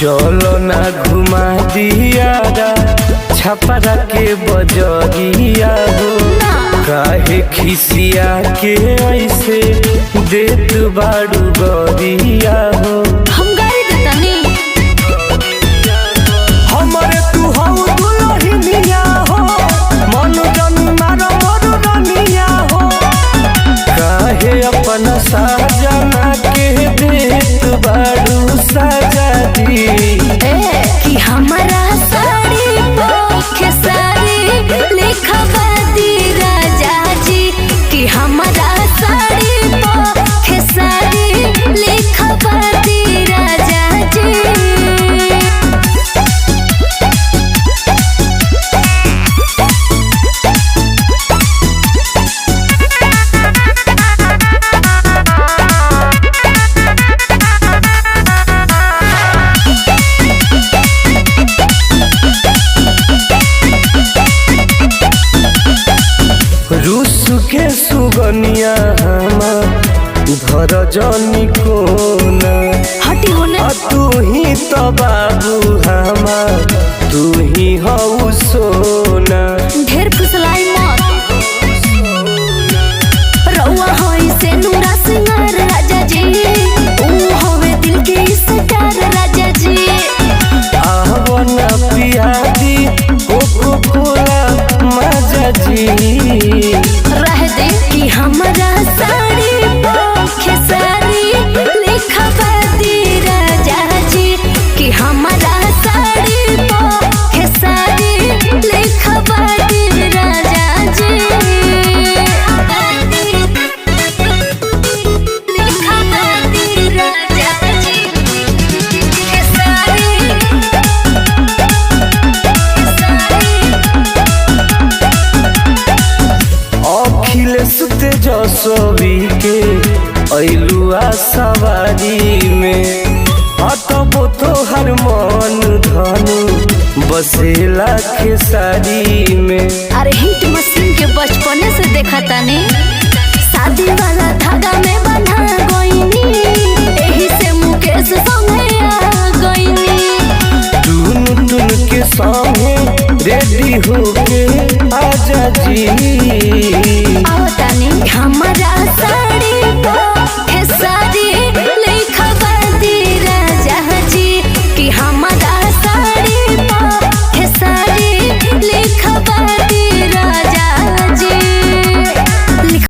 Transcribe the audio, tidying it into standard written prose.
चलो ना घुमा दिया छपरा के बजरिया हो। काहे खिसिया के ऐसे देत बाड़ू गरिया हो। हम गाड़ी देतानी हमरे तू हौ दुल्हनिया हो, मन जन्मार मोर रनिया हो। काहे अपना साजना के देत बाड़ू सजा दी कि हमारा साड़ी पोखे साड़ी लिखवा दी राजा जी, कि हमारा साड़ी पोखे साड़ी लिखवा दी राजा जी। रूस के सुगनिया धर जनी कोना हटी होने तू ही तो बाबू हमार, तू ही हऊ सोना। ढेर फुसलाई मत रउआ होई से नूरा सिंगार राजा जी, ऊ होवे दिल के इस्तार राजा जी। आवो ना पियादी कोको कोला मजा जी। रह दे कि हमारा साड़ी पोखे साड़ी लिखवा दी राजा जी, कि हमारा साड़ी पोखे साड़ी लिखवा दी राजा जी। लिखवा दी राजा जी के साड़ी अखिलेश तेजस्वी के अइलुआ सवारी में अतबो तोहर मन धनु बसेला खेसारी में। अरे हिट मशीन के बचपने से देखा तानी, शादी वाला धागा में बंधा गईनी, एही से मुकेश संगे आ गईनी। टुन टुन के सामने रेडी होके आजा जी।